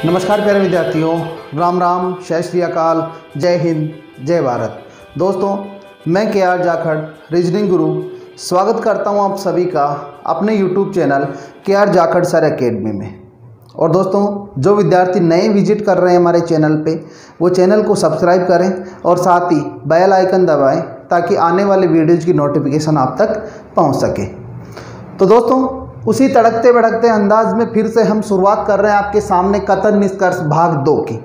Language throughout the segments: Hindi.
नमस्कार प्यारे विद्यार्थियों, राम राम, जय श्री अकाल, जय हिंद, जय भारत। दोस्तों, मैं के.आर. जाखड़, रीजनिंग गुरु, स्वागत करता हूं आप सभी का अपने YouTube channel KR. Jakhar sir academy में। और दोस्तों, जो विद्यार्थी नए विजिट कर रहे हैं हमारे चैनल पे, वो चैनल को सब्सक्राइब करें और साथ ही बेल आइकन दबाएं ताकि आने वाले वीडियोज़ की नोटिफिकेशन आप तक पहुँच सके। तो दोस्तों, उसी तड़कते भड़कते अंदाज में फिर से हम शुरुआत कर रहे हैं आपके सामने कथन निष्कर्ष भाग 2 की।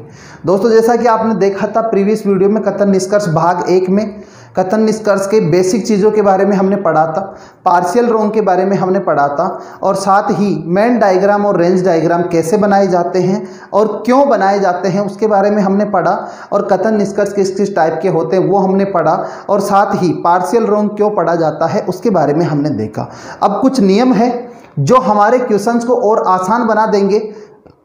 दोस्तों, जैसा कि आपने देखा था प्रीवियस वीडियो में, कथन निष्कर्ष भाग 1 में कथन निष्कर्ष के बेसिक चीज़ों के बारे में हमने पढ़ा था, पार्शियल रोंग के बारे में हमने पढ़ा था, और साथ ही मैन डायग्राम और रेंज डायग्राम कैसे बनाए जाते हैं और क्यों बनाए जाते हैं उसके बारे में हमने पढ़ा, और कथन निष्कर्ष किस किस टाइप के होते हैं वो हमने पढ़ा, और साथ ही पार्शियल रोंग क्यों पढ़ा जाता है उसके बारे में हमने देखा। अब कुछ नियम है जो हमारे क्वेश्चंस को और आसान बना देंगे,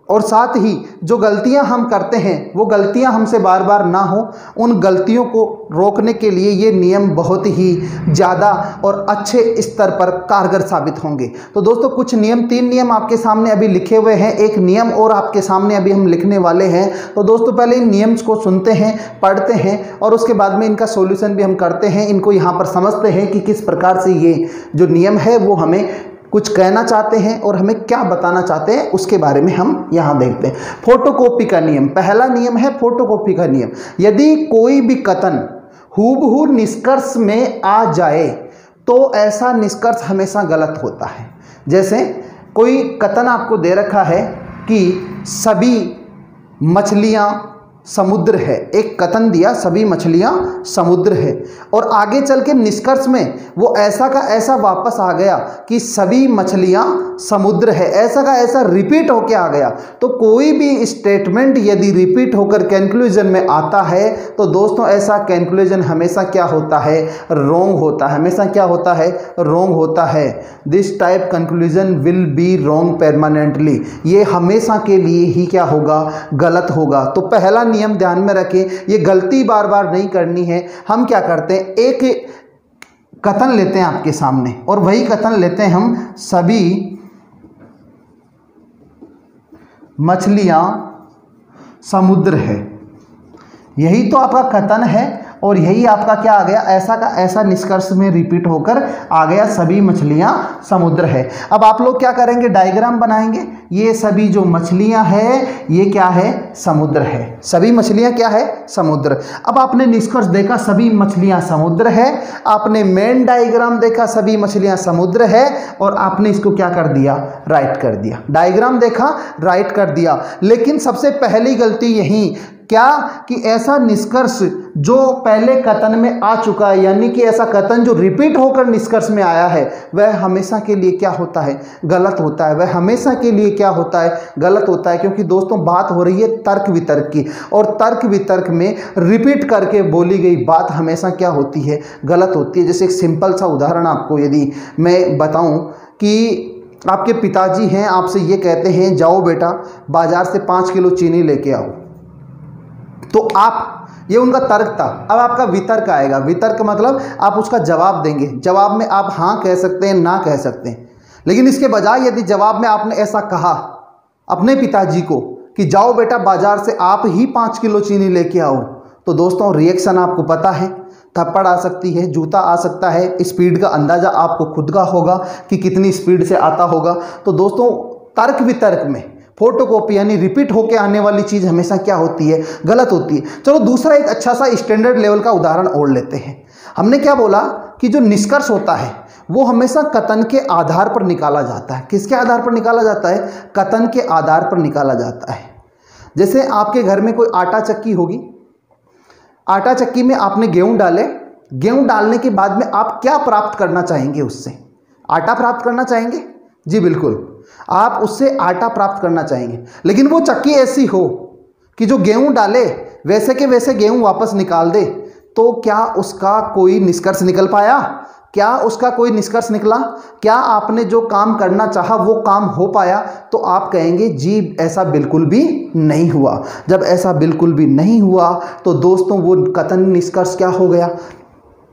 और साथ ही जो गलतियां हम करते हैं वो गलतियां हमसे बार बार ना हो, उन गलतियों को रोकने के लिए ये नियम बहुत ही ज़्यादा और अच्छे स्तर पर कारगर साबित होंगे। तो दोस्तों, कुछ नियम, 3 नियम आपके सामने अभी लिखे हुए हैं, एक नियम और आपके सामने अभी हम लिखने वाले हैं। तो दोस्तों, पहले इन नियम्स को सुनते हैं, पढ़ते हैं, और उसके बाद में इनका सॉल्यूशन भी हम करते हैं। इनको यहाँ पर समझते हैं कि किस प्रकार से ये जो नियम है वो हमें कुछ कहना चाहते हैं और हमें क्या बताना चाहते हैं उसके बारे में हम यहाँ देखते हैं। फोटोकॉपी का नियम, पहला नियम है फोटोकॉपी का नियम। यदि कोई भी कथन हूबहू निष्कर्ष में आ जाए तो ऐसा निष्कर्ष हमेशा गलत होता है। जैसे कोई कथन आपको दे रखा है कि सभी मछलियाँ समुद्र है, एक कथन दिया सभी मछलियां समुद्र है, और आगे चल के निष्कर्ष में वो ऐसा का ऐसा वापस आ गया कि सभी मछलियां समुद्र है, ऐसा का ऐसा रिपीट होके आ गया। तो कोई भी स्टेटमेंट यदि रिपीट होकर कंक्लूजन में आता है तो दोस्तों ऐसा कंक्लूजन हमेशा क्या होता है, रॉन्ग होता है। हमेशा क्या होता है, रॉन्ग होता है। This type conclusion will be wrong permanently, ये हमेशा के लिए ही क्या होगा, गलत होगा। तो पहला नियम ध्यान में रखें, ये गलती बार बार नहीं करनी है। हम क्या करते हैं, एक कथन लेते हैं आपके सामने और वही कथन लेते हैं हम, सभी मछलियां समुद्र है। यही तो आपका कथन है और यही आपका क्या आ गया, ऐसा का ऐसा निष्कर्ष में रिपीट होकर आ गया, सभी मछलियां समुद्र है। अब आप लोग क्या करेंगे, डायग्राम बनाएंगे। ये सभी जो मछलियां हैं ये क्या है, समुद्र है। सभी मछलियां क्या है, समुद्र। अब आपने निष्कर्ष देखा सभी मछलियां समुद्र है, आपने मेन डायग्राम देखा सभी मछलियां समुद्र है, और आपने इसको क्या कर दिया, राइट कर दिया। डायग्राम देखा, राइट कर दिया। लेकिन सबसे पहली गलती यही क्या कि ऐसा निष्कर्ष जो पहले कथन में आ चुका है, यानी कि ऐसा कथन जो रिपीट होकर निष्कर्ष में आया है, वह हमेशा के लिए क्या होता है, गलत होता है। वह हमेशा के लिए क्या होता है, गलत होता है। क्योंकि दोस्तों बात हो रही है तर्क वितर्क की, और तर्क वितर्क में रिपीट करके बोली गई बात हमेशा क्या होती है, गलत होती है। जैसे एक सिंपल सा उदाहरण आपको यदि मैं बताऊं कि आपके पिताजी हैं, आपसे ये कहते हैं जाओ बेटा बाजार से 5 किलो चीनी लेके आओ, तो आप, ये उनका तर्क था। अब आपका वितर्क आएगा। वितर्क मतलब आप उसका जवाब देंगे। जवाब में आप हाँ कह सकते हैं, ना कह सकते हैं। लेकिन इसके बजाय यदि जवाब में आपने ऐसा कहा अपने पिताजी को कि जाओ बेटा बाजार से आप ही 5 किलो चीनी लेके आओ, तो दोस्तों रिएक्शन आपको पता है, थप्पड़ आ सकती है, जूता आ सकता है। स्पीड का अंदाज़ा आपको खुद का होगा कि कितनी स्पीड से आता होगा। तो दोस्तों तर्क वितर्क में फोटोकॉपी यानी रिपीट होके आने वाली चीज़ हमेशा क्या होती है, गलत होती है। चलो दूसरा एक अच्छा सा स्टैंडर्ड लेवल का उदाहरण और लेते हैं। हमने क्या बोला कि जो निष्कर्ष होता है वो हमेशा कथन के आधार पर निकाला जाता है। किसके आधार पर निकाला जाता है, कथन के आधार पर निकाला जाता है। जैसे आपके घर में कोई आटा चक्की होगी, आटा चक्की में आपने गेहूँ डाले, गेहूँ डालने के बाद में आप क्या प्राप्त करना चाहेंगे, उससे आटा प्राप्त करना चाहेंगे। जी बिल्कुल, आप उससे आटा प्राप्त करना चाहेंगे। लेकिन वो चक्की ऐसी हो कि जो गेहूं डाले वैसे के वैसे गेहूं वापस निकाल दे, तो क्या उसका कोई निष्कर्ष निकल पाया, क्या उसका कोई निष्कर्ष निकला, क्या आपने जो काम करना चाहा वो काम हो पाया? तो आप कहेंगे जी ऐसा बिल्कुल भी नहीं हुआ। जब ऐसा बिल्कुल भी नहीं हुआ तो दोस्तों वो कथन निष्कर्ष क्या हो गया,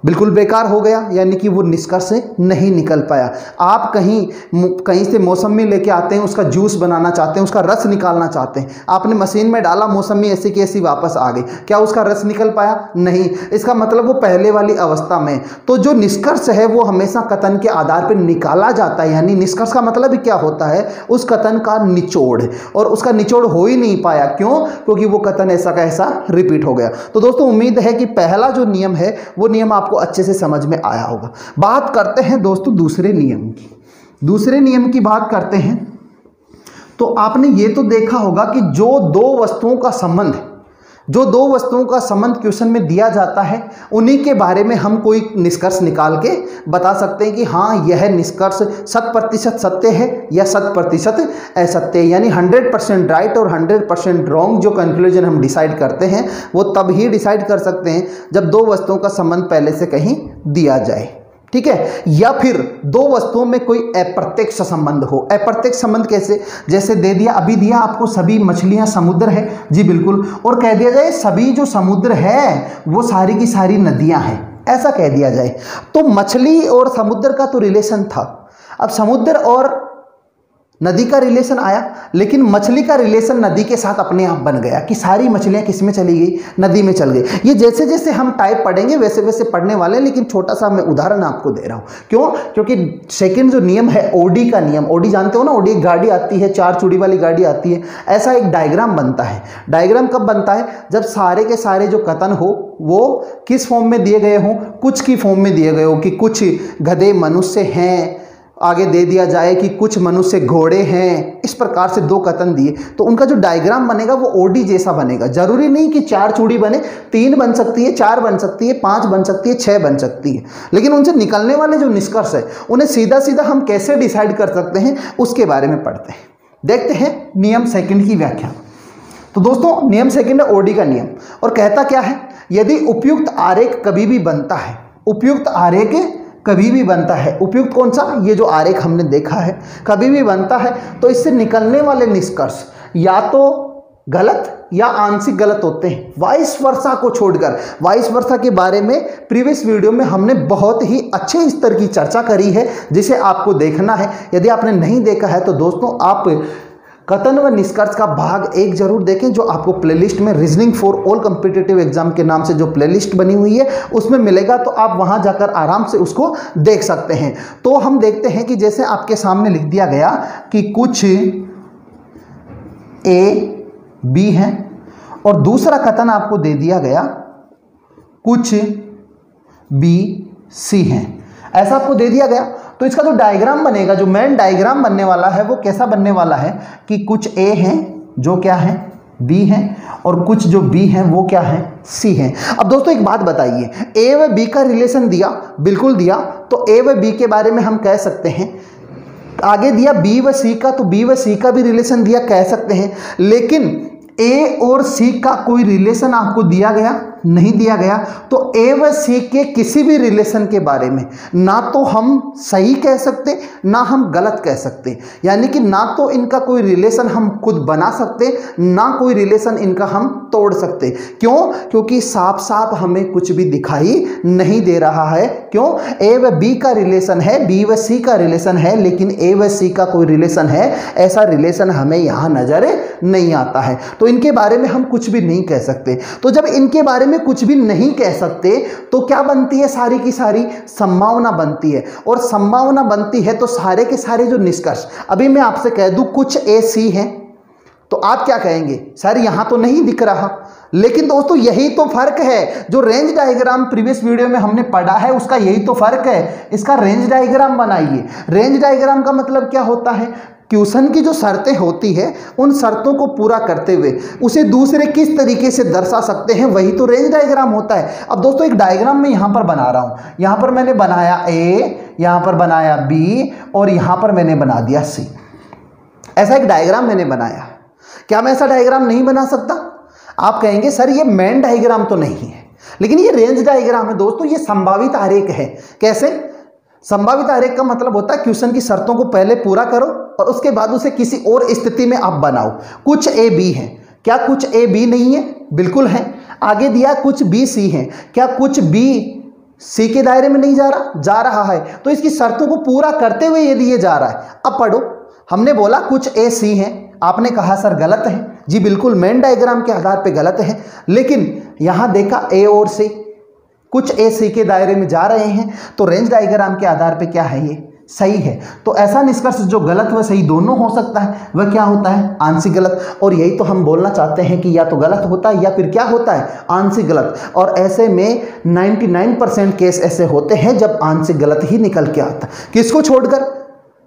बिल्कुल बेकार हो गया, यानी कि वो निष्कर्ष से नहीं निकल पाया। आप कहीं से मौसमी लेके आते हैं, उसका जूस बनाना चाहते हैं, उसका रस निकालना चाहते हैं, आपने मशीन में डाला, मौसमी ऐसी की ऐसी वापस आ गई, क्या उसका रस निकल पाया? नहीं। इसका मतलब वो पहले वाली अवस्था में। तो जो निष्कर्ष है वो हमेशा कथन के आधार पर निकाला जाता है, यानी निष्कर्ष का मतलब क्या होता है? उस कथन का निचोड़, और उसका निचोड़ हो ही नहीं पाया। क्यों? क्योंकि वो कथन ऐसा का ऐसा रिपीट हो गया। तो दोस्तों उम्मीद है कि पहला जो नियम है वो नियम आपको अच्छे से समझ में आया होगा। बात करते हैं दोस्तों दूसरे नियम की। दूसरे नियम की बात करते हैं तो आपने ये तो देखा होगा कि जो दो वस्तुओं का संबंध क्वेश्चन में दिया जाता है, उन्हीं के बारे में हम कोई निष्कर्ष निकाल के बता सकते हैं कि हाँ यह निष्कर्ष 100% सत्य है या 100% असत्य है। यानी 100% राइट और 100% रॉन्ग जो कंक्लूजन हम डिसाइड करते हैं वो तब ही डिसाइड कर सकते हैं जब दो वस्तुओं का संबंध पहले से कहीं दिया जाए, ठीक है, या फिर दो वस्तुओं में कोई अप्रत्यक्ष संबंध हो। अप्रत्यक्ष संबंध कैसे? जैसे दे दिया, अभी दिया आपको सभी मछलियां समुद्र है, जी बिल्कुल, और कह दिया जाए सभी जो समुद्र है वो सारी की सारी नदियां हैं, ऐसा कह दिया जाए, तो मछली और समुद्र का तो रिलेशन था। अब समुद्र और नदी का रिलेशन आया, लेकिन मछली का रिलेशन नदी के साथ अपने आप बन गया कि सारी मछलियां किस में चली गई? नदी में चल गई। ये जैसे जैसे हम टाइप पढ़ेंगे वैसे वैसे पढ़ने वाले हैं, लेकिन छोटा सा मैं उदाहरण आपको दे रहा हूं। क्यों? क्योंकि सेकंड जो नियम है ओडी का नियम, ओडी जानते हो ना, ओडी एक गाड़ी आती है, 4 चूड़ी वाली गाड़ी आती है, ऐसा एक डायग्राम बनता है। डायग्राम कब बनता है? जब सारे के सारे जो कथन हो वो किस फॉर्म में दिए गए हों? कुछ की फॉर्म में दिए गए हो कि कुछ गधे मनुष्य हैं, आगे दे दिया जाए कि कुछ मनुष्य घोड़े हैं, इस प्रकार से दो कथन दिए, तो उनका जो डायग्राम बनेगा वो ओडी जैसा बनेगा। जरूरी नहीं कि 4 चूड़ी बने, 3 बन सकती है, 4 बन सकती है, 5 बन सकती है, 6 बन सकती है, लेकिन उनसे निकलने वाले जो निष्कर्ष है उन्हें सीधा सीधा हम कैसे डिसाइड कर सकते हैं उसके बारे में पढ़ते हैं। देखते हैं नियम सेकंड की व्याख्या। तो दोस्तों नियम सेकंड है ओडी का नियम, और कहता क्या है? यदि उपयुक्त आरेख कभी भी बनता है, उपयुक्त आरेख कभी भी बनता है, उपयुक्त कौन सा? ये जो आरेख हमने देखा है, कभी भी बनता है, तो इससे निकलने वाले निष्कर्ष या तो गलत या आंशिक गलत होते हैं, वाइस वर्सा को छोड़कर। वाइस वर्सा के बारे में प्रीवियस वीडियो में हमने बहुत ही अच्छे स्तर की चर्चा करी है, जिसे आपको देखना है। यदि आपने नहीं देखा है तो दोस्तों आप कथन व निष्कर्ष का भाग 1 जरूर देखें, जो आपको प्लेलिस्ट में reasoning for all competitive exam के नाम से जो प्लेलिस्ट बनी हुई है उसमें मिलेगा, तो आप वहां जाकर आराम से उसको देख सकते हैं। तो हम देखते हैं कि जैसे आपके सामने लिख दिया गया कि कुछ ए बी हैं, और दूसरा कथन आपको दे दिया गया कुछ बी सी हैं, ऐसा आपको दे दिया गया। तो इसका जो डायग्राम बनेगा, जो मेन डायग्राम बनने वाला है वो कैसा बनने वाला है कि कुछ ए हैं जो क्या है? बी हैं, और कुछ जो बी हैं वो क्या है? सी हैं। अब दोस्तों एक बात बताइए, ए व बी का रिलेशन दिया, बिल्कुल दिया, तो ए व बी के बारे में हम कह सकते हैं। आगे दिया बी व सी का, तो बी व सी का भी रिलेशन दिया, कह सकते हैं। लेकिन ए और सी का कोई रिलेशन आपको दिया गया? नहीं दिया गया। तो ए व सी के किसी भी रिलेशन के बारे में ना तो हम सही कह सकते ना हम गलत कह सकते, यानी कि ना तो इनका कोई रिलेशन हम खुद बना सकते ना कोई रिलेशन इनका हम तोड़ सकते। क्यों? क्योंकि साफ साफ हमें कुछ भी दिखाई नहीं दे रहा है। क्यों? ए व बी का रिलेशन है, बी व सी का रिलेशन है, लेकिन ए व सी का कोई रिलेशन है ऐसा रिलेशन हमें यहाँ नजर नहीं आता है। तो इनके बारे में हम कुछ भी नहीं कह सकते। तो जब इनके बारे में कुछ भी नहीं कह सकते तो क्या बनती है? सारी की सारी संभावना बनती है, और संभावना बनती है तो सारे के सारे जो निष्कर्ष, अभी मैं आपसे कह दूं कुछ ए सी हैं, तो आप क्या कहेंगे? सर यहां तो नहीं दिख रहा। लेकिन दोस्तों यही तो फर्क है, जो रेंज डायग्राम प्रीवियस वीडियो में हमने पढ़ा है उसका यही तो फर्क है। इसका रेंज डायग्राम बनाइए। रेंज डायग्राम का मतलब क्या होता है? क्वेश्चन की जो शर्तें होती है उन शर्तों को पूरा करते हुए उसे दूसरे किस तरीके से दर्शा सकते हैं, वही तो रेंज डायग्राम होता है। अब दोस्तों एक डायग्राम मैं यहाँ पर बना रहा हूँ, यहाँ पर मैंने बनाया ए, यहाँ पर बनाया बी, और यहाँ पर मैंने बना दिया सी। ऐसा एक डायग्राम मैंने बनाया। क्या मैं ऐसा डायग्राम नहीं बना सकता? आप कहेंगे सर ये मेन डायग्राम तो नहीं है, लेकिन ये रेंज डायग्राम है दोस्तों, ये संभावित आरेख है। कैसे? संभावित आरेख का मतलब होता है क्वेश्चन की शर्तों को पहले पूरा करो और उसके बाद उसे किसी और स्थिति में आप बनाओ। कुछ ए बी है, क्या कुछ ए बी नहीं है? बिल्कुल है। आगे दिया कुछ बी सी है, क्या कुछ बी सी के दायरे में नहीं जा रहा है, तो इसकी शर्तों को पूरा करते हुए यदि ये जा रहा है। अब पढ़ो, हमने बोला कुछ ए सी हैं, आपने कहा सर गलत है। जी बिल्कुल, मेन डायग्राम के आधार पे गलत है, लेकिन यहां देखा ए और सी, कुछ ए सी के दायरे में जा रहे हैं, तो रेंज डायग्राम के आधार पे क्या है, ये सही है। तो ऐसा निष्कर्ष जो गलत व सही दोनों हो सकता है, वह क्या होता है, आंशिक गलत। और यही तो हम बोलना चाहते हैं कि या तो गलत होता है या फिर क्या होता है, आंशिक गलत। और ऐसे में 99% केस ऐसे होते हैं जब आंशिक गलत ही निकल के आता है। किसको छोड़कर,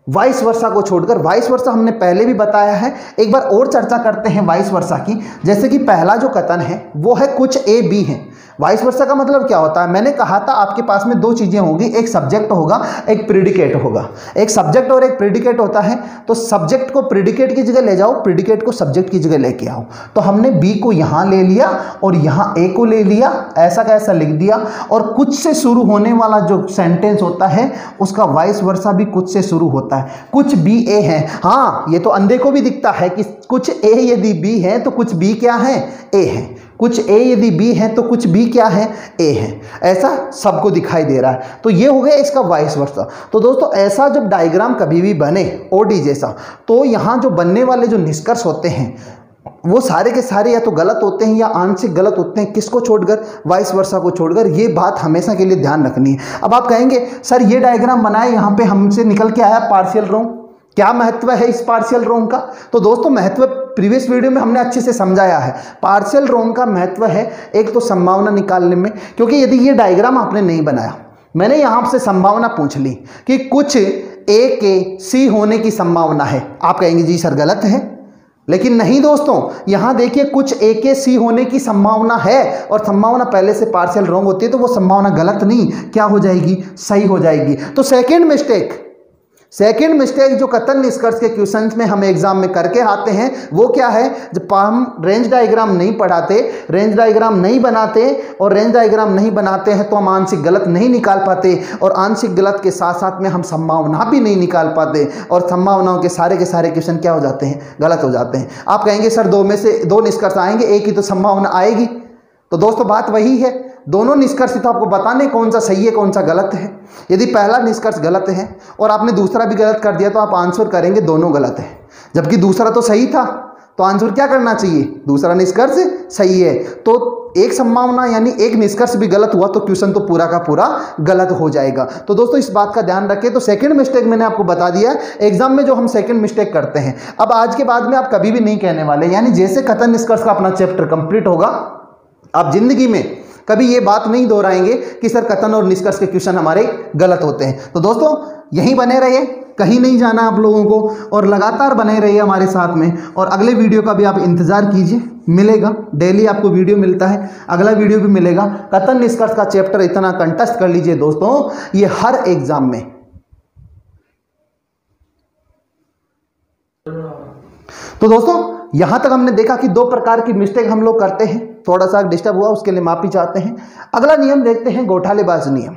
वाइस वर्सा को छोड़कर। वाइस वर्सा हमने पहले भी बताया है, एक बार और चर्चा करते हैं वाइस वर्सा की। जैसे कि पहला जो कथन है वो है कुछ ए बी है। वाइस वर्सा का मतलब क्या होता है, मैंने कहा था आपके पास में दो चीजें होंगी, एक सब्जेक्ट होगा, एक प्रेडिकेट होगा। एक सब्जेक्ट और एक प्रेडिकेट होता है, तो सब्जेक्ट को प्रेडिकेट की जगह ले जाओ, प्रेडिकेट को सब्जेक्ट की जगह लेके आओ। तो हमने बी को यहां ले लिया और यहां ए को ले लिया, ऐसा कैसा लिख दिया। और कुछ से शुरू होने वाला जो सेंटेंस होता है उसका वाइस वर्सा भी कुछ से शुरू होता है। कुछ बी ए है, हाँ ये तो अंधे को भी दिखता है कि कुछ ए यदि बी है तो कुछ बी क्या है, ए है। कुछ ए यदि बी है तो कुछ बी क्या है, ए है। ऐसा सबको दिखाई दे रहा है, तो ये हो गया इसका वाइस वर्सा। तो दोस्तों ऐसा जब डायग्राम कभी भी बने ओडी जैसा, तो यहाँ जो बनने वाले जो निष्कर्ष होते हैं वो सारे के सारे या तो गलत होते हैं या आंशिक गलत होते हैं। किसको छोड़कर, वाइस वर्सा को छोड़कर। ये बात हमेशा के लिए ध्यान रखनी है। अब आप कहेंगे सर ये डायग्राम बनाए, यहाँ पे हमसे निकल के आया पार्शियल रोंग, क्या महत्व है इस पार्शियल रोंग का। तो दोस्तों महत्व प्रीवियस वीडियो में हमने अच्छे से समझाया है। पार्शियल रोंग का महत्व है एक तो संभावना निकालने में, क्योंकि यदि ये डायग्राम आपने नहीं बनाया, मैंने यहाँ से संभावना पूछ ली कि कुछ ए के सी होने की संभावना है, आप कहेंगे जी सर गलत है, लेकिन नहीं दोस्तों, यहां देखिए कुछ ए के सी होने की संभावना है, और संभावना पहले से पार्शियल रोंग होती है तो वो संभावना गलत नहीं क्या हो जाएगी, सही हो जाएगी। तो सेकंड मिस्टेक जो कथन निष्कर्ष के क्वेश्चंस में हम एग्जाम में करके आते हैं वो क्या है, जब हम रेंज डायग्राम नहीं पढ़ाते, रेंज डायग्राम नहीं बनाते, और रेंज डायग्राम नहीं बनाते हैं तो हम आंशिक गलत नहीं निकाल पाते, और आंशिक गलत के साथ साथ में हम संभावना भी नहीं निकाल पाते, और संभावनाओं के सारे क्वेश्चन क्या हो जाते हैं, गलत हो जाते हैं। आप कहेंगे सर दो में से दो निष्कर्ष आएंगे, एक ही तो संभावना आएगी। तो दोस्तों बात वही है, दोनों निष्कर्ष तो आपको बताने कौन सा सही है कौन सा गलत है। यदि पहला निष्कर्ष गलत है और आपने दूसरा भी गलत कर दिया तो आप आंसर करेंगे दोनों गलत है, जबकि दूसरा तो सही था, तो आंसर क्या करना चाहिए, दूसरा निष्कर्ष सही है। तो एक संभावना यानी एक निष्कर्ष भी गलत हुआ तो क्वेश्चन तो पूरा का पूरा गलत हो जाएगा। तो दोस्तों इस बात का ध्यान रखें। तो सेकंड मिस्टेक मैंने आपको बता दिया एग्जाम में जो हम सेकंड मिस्टेक करते हैं, अब आज के बाद में आप कभी भी नहीं कहने वाले, यानी जैसे कथन निष्कर्ष का अपना चैप्टर कंप्लीट होगा, आप जिंदगी में कभी ये बात नहीं दोहराएंगे कि सर कथन और निष्कर्ष के क्वेश्चन हमारे गलत होते हैं। तो दोस्तों यहीं बने रहिए, कहीं नहीं जाना आप लोगों को, और लगातार बने रहिए हमारे साथ में। और अगले वीडियो का भी आप इंतजार कीजिए, मिलेगा, डेली आपको वीडियो मिलता है, अगला वीडियो भी मिलेगा। कथन निष्कर्ष का चैप्टर इतना कंटेस्ट कर लीजिए दोस्तों, ये हर एग्जाम में। तो दोस्तों यहां तक हमने देखा कि दो प्रकार की मिस्टेक हम लोग करते हैं, थोड़ा सा डिस्टर्ब हुआ उसके लिए माफी चाहते हैं। अगला नियम देखते हैं घोटालेबाज नियम।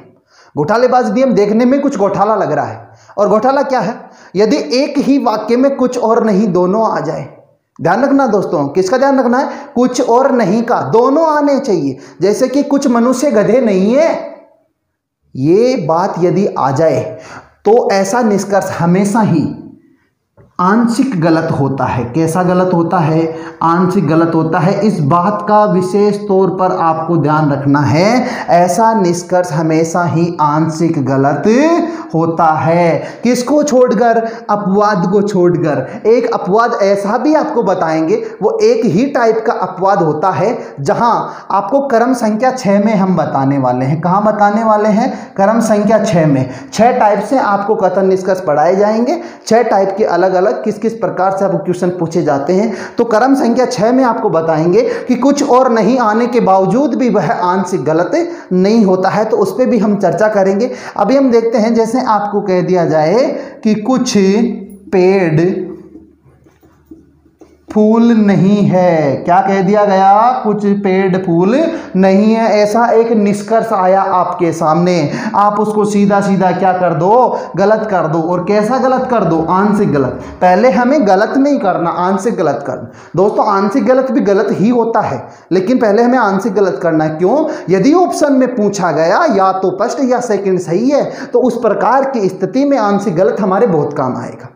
घोटालेबाज नियम देखने में कुछ घोटाला लग रहा है, और घोटाला क्या है, यदि एक ही वाक्य में कुछ और नहीं दोनों आ जाए। ध्यान रखना दोस्तों, किसका ध्यान रखना है, कुछ और नहीं का, दोनों आने चाहिए। जैसे कि कुछ मनुष्य गधे नहीं है, ये बात यदि आ जाए तो ऐसा निष्कर्ष हमेशा ही आंशिक गलत होता है। कैसा गलत होता है, आंशिक गलत होता है। इस बात का विशेष तौर पर आपको ध्यान रखना है, ऐसा निष्कर्ष हमेशा ही आंशिक गलत होता है। किसको छोड़कर, अपवाद को छोड़कर। एक अपवाद ऐसा भी आपको बताएंगे, वो एक ही टाइप का अपवाद होता है जहां आपको क्रम संख्या 6 में हम बताने वाले हैं। कहां बताने वाले हैं, क्रम संख्या 6 में। 6 टाइप से आपको कथन निष्कर्ष पढ़ाए जाएंगे, 6 टाइप के अलग अलग किस किस प्रकार से आपको क्वेश्चन पूछे जाते हैं। तो क्रम संख्या 6 में आपको बताएंगे कि कुछ और नहीं आने के बावजूद भी वह आंशिक गलत नहीं होता है, तो उस पर भी हम चर्चा करेंगे। अभी हम देखते हैं, जैसे आपको कह दिया जाए कि कुछ पेड़ फूल नहीं है। क्या कह दिया गया? कुछ पेड़ फूल नहीं है, ऐसा एक निष्कर्ष आया आपके सामने। आप उसको सीधा सीधा क्या कर दो? गलत कर दो। और कैसा गलत कर दो? आंशिक गलत। पहले हमें गलत नहीं करना, आंशिक गलत करना। दोस्तों आंशिक गलत भी गलत ही होता है, लेकिन पहले हमें आंशिक गलत करना है। क्यों? यदि ऑप्शन में पूछा गया या तो फर्स्ट या सेकंड सही है, तो उस प्रकार की स्थिति में आंशिक गलत हमारे बहुत काम आएगा।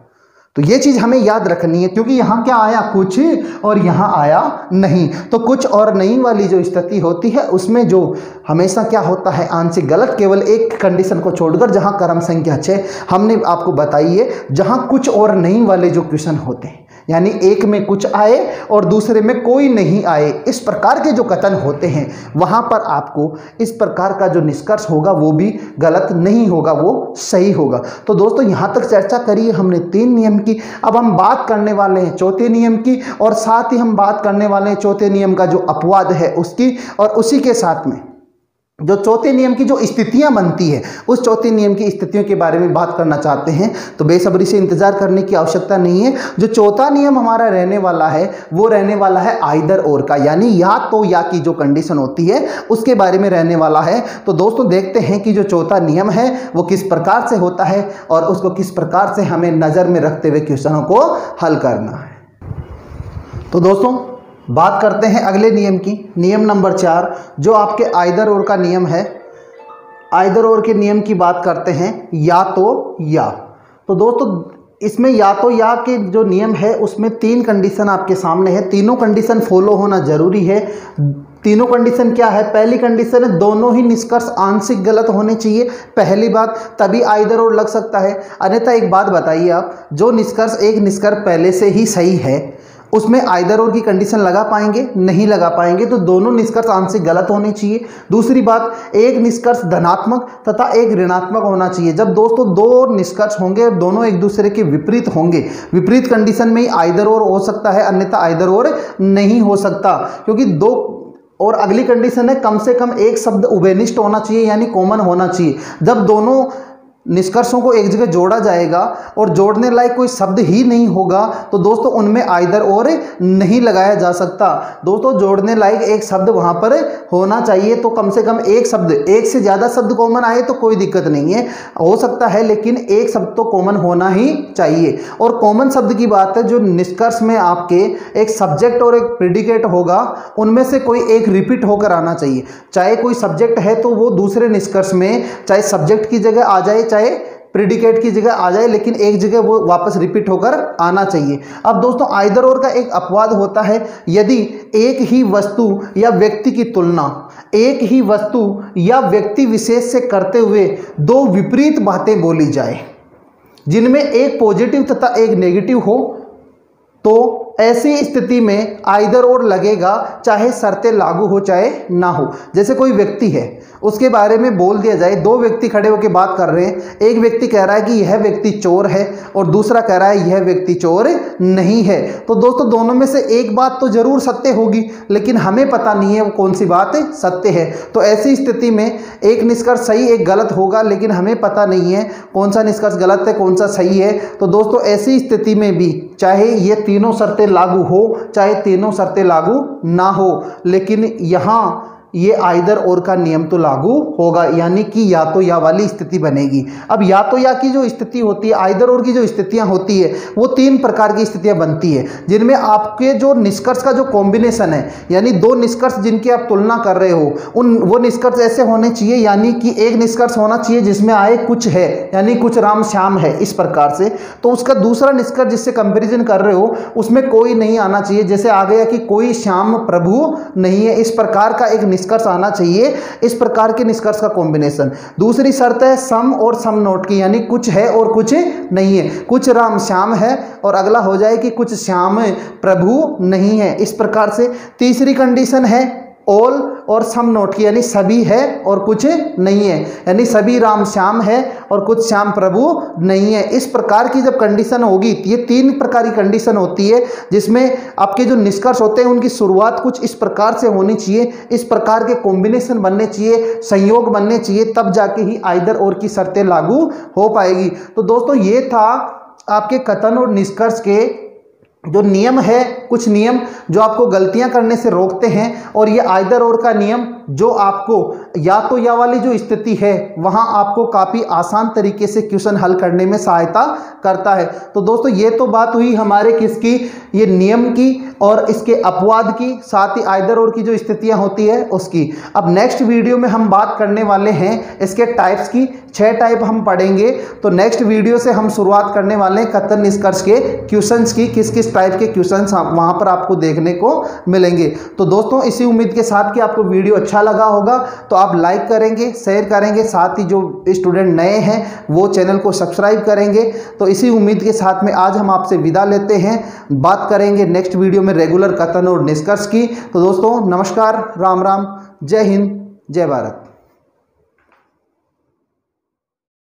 तो ये चीज हमें याद रखनी है, क्योंकि यहां क्या आया? कुछ, और यहां आया नहीं। तो कुछ और नहीं वाली जो स्थिति होती है उसमें जो हमेशा क्या होता है? आंशिक गलत। केवल एक कंडीशन को छोड़कर, जहां क्रम संख्या 6 हमने आपको बताई है, जहां कुछ और नहीं वाले जो क्वेश्चन होते हैं, यानी एक में कुछ आए और दूसरे में कोई नहीं आए, इस प्रकार के जो कथन होते हैं, वहां पर आपको इस प्रकार का जो निष्कर्ष होगा वो भी गलत नहीं होगा, वो सही होगा। तो दोस्तों यहां तक चर्चा करी हमने 3 नियम की। अब हम बात करने वाले हैं चौथे नियम की, और साथ ही हम बात करने वाले हैं चौथे नियम का जो अपवाद है उसकी, और उसी के साथ में जो चौथे नियम की जो स्थितियां बनती है, उस चौथे नियम की स्थितियों के बारे में बात करना चाहते हैं। तो बेसब्री से इंतजार करने की आवश्यकता नहीं है। जो चौथा नियम हमारा रहने वाला है वो रहने वाला है आइदर और का, यानी या तो या की जो कंडीशन होती है उसके बारे में रहने वाला है। तो दोस्तों देखते हैं कि जो चौथा नियम है वो किस प्रकार से होता है और उसको किस प्रकार से हमें नज़र में रखते हुए क्वेश्चनों को हल करना है। तो दोस्तों बात करते हैं अगले नियम की, नियम नंबर 4, जो आपके आइदर और का नियम है। आइदर और के नियम की बात करते हैं, या तो या। तो दोस्तों इसमें या तो या के जो नियम है उसमें 3 कंडीशन आपके सामने है। तीनों कंडीशन फॉलो होना जरूरी है। तीनों कंडीशन क्या है? पहली कंडीशन है दोनों ही निष्कर्ष आंशिक गलत होने चाहिए, पहली बात, तभी आइदर और लग सकता है। अन्यथा एक बात बताइए आप, जो निष्कर्ष एक निष्कर्ष पहले से ही सही है उसमें आइदर और की कंडीशन लगा पाएंगे? नहीं लगा पाएंगे। तो दोनों निष्कर्ष आंशिक गलत होने चाहिए। दूसरी बात, एक निष्कर्ष धनात्मक तथा एक ऋणात्मक होना चाहिए। जब दोस्तों 2 निष्कर्ष होंगे, दोनों एक दूसरे के विपरीत होंगे, विपरीत कंडीशन में ही आइदर और हो सकता है, अन्यथा आइदर और नहीं हो सकता। क्योंकि 2 और अगली कंडीशन है कम से कम एक शब्द उभयनिष्ठ होना चाहिए, यानी कॉमन होना चाहिए। जब दोनों निष्कर्षों को एक जगह जोड़ा जाएगा और जोड़ने लायक कोई शब्द ही नहीं होगा, तो दोस्तों उनमें आइदर और नहीं लगाया जा सकता। दोस्तों जोड़ने लायक एक शब्द वहां पर होना चाहिए। तो कम से कम एक शब्द, एक से ज़्यादा शब्द कॉमन आए तो कोई दिक्कत नहीं है, हो सकता है, लेकिन एक शब्द तो कॉमन होना ही चाहिए। और कॉमन शब्द की बात है, जो निष्कर्ष में आपके एक सब्जेक्ट और एक प्रेडिकेट होगा, उनमें से कोई एक रिपीट होकर आना चाहिए। चाहे कोई सब्जेक्ट है तो वो दूसरे निष्कर्ष में चाहे सब्जेक्ट की जगह आ जाए, चाहे प्रेडिकेट की जगह आ जाए, लेकिन एक जगह वो वापस रिपीट होकर आना चाहिए। अब दोस्तों आइदर और का एक अपवाद होता है, यदि एक ही वस्तु या व्यक्ति की तुलना एक ही वस्तु या व्यक्ति विशेष से करते हुए 2 विपरीत बातें बोली जाए, जिनमें एक पॉजिटिव तथा एक नेगेटिव हो, तो ऐसी स्थिति में आइदर और लगेगा, चाहे शर्तें लागू हो चाहे ना हो। जैसे कोई व्यक्ति है, उसके बारे में बोल दिया जाए, 2 व्यक्ति खड़े होकर बात कर रहे हैं, एक व्यक्ति कह रहा है कि यह व्यक्ति चोर है और दूसरा कह रहा है यह व्यक्ति चोर नहीं है। तो दोस्तों दोनों में से एक बात तो जरूर सत्य होगी, लेकिन हमें पता नहीं है वो कौन सी बात सत्य है। तो ऐसी स्थिति में एक निष्कर्ष सही एक गलत होगा, लेकिन हमें पता नहीं है कौन सा निष्कर्ष गलत है कौन सा सही है। तो दोस्तों ऐसी स्थिति में भी चाहे ये तीनों शर्तें लागू हो चाहे तीनों शर्तें लागू ना हो, लेकिन यहाँ ये आइदर और का नियम तो लागू होगा, यानी कि या तो या वाली स्थिति बनेगी। अब या तो या की जो स्थिति होती है, आइदर और की जो स्थितियां होती है, वो 3 प्रकार की स्थितियां बनती है, जिनमें आपके जो निष्कर्ष का जो कॉम्बिनेशन है, यानी 2 निष्कर्ष जिनकी आप तुलना कर रहे हो, वो निष्कर्ष ऐसे होने चाहिए, यानी कि एक निष्कर्ष होना चाहिए जिसमें आए कुछ है, यानी कुछ राम श्याम है, इस प्रकार से। तो उसका दूसरा निष्कर्ष जिससे कंपेरिजन कर रहे हो उसमें कोई नहीं आना चाहिए, जैसे आ गया कि कोई श्याम प्रभु नहीं है, इस प्रकार का एक निष्कर्ष आना चाहिए, इस प्रकार के निष्कर्ष का कॉम्बिनेशन। दूसरी शर्त है सम और सम नोट की, यानी कुछ है और कुछ नहीं है, कुछ राम श्याम है और अगला हो जाए कि कुछ श्याम प्रभु नहीं है, इस प्रकार से। तीसरी कंडीशन है ऑल और सम नोट की, यानी सभी है और कुछ नहीं है, यानी सभी राम श्याम है और कुछ श्याम प्रभु नहीं है। इस प्रकार की जब कंडीशन होगी, ये 3 प्रकार की कंडीशन होती है, जिसमें आपके जो निष्कर्ष होते हैं उनकी शुरुआत कुछ इस प्रकार से होनी चाहिए, इस प्रकार के कॉम्बिनेशन बनने चाहिए, संयोग बनने चाहिए, तब जाके ही आइदर और की शर्तें लागू हो पाएगी। तो दोस्तों ये था आपके कथन और निष्कर्ष के जो नियम है, कुछ नियम जो आपको गलतियां करने से रोकते हैं, और ये आइदर और का नियम जो आपको या तो या वाली जो स्थिति है वहां आपको काफ़ी आसान तरीके से क्वेश्चन हल करने में सहायता करता है। तो दोस्तों ये तो बात हुई हमारे किसकी, ये नियम की और इसके अपवाद की, साथ ही आइदर और की जो स्थितियां होती है उसकी। अब नेक्स्ट वीडियो में हम बात करने वाले हैं इसके टाइप्स की, 6 टाइप हम पढ़ेंगे। तो नेक्स्ट वीडियो से हम शुरुआत करने वाले हैं कथन निष्कर्ष के क्वेश्चंस की, किस किस टाइप के क्वेश्चंस वहां पर आपको देखने को मिलेंगे। तो दोस्तों इसी उम्मीद के साथ कि आपको वीडियो अच्छा लगा होगा तो आप लाइक करेंगे, शेयर करेंगे, साथ ही जो स्टूडेंट नए हैं वो चैनल को सब्सक्राइब करेंगे। तो इसी उम्मीद के साथ में आज हम आपसे विदा लेते हैं, बात करेंगे नेक्स्ट वीडियो में रेगुलर कथन और निष्कर्ष की। तो दोस्तों नमस्कार, राम राम, जय हिंद, जय भारत।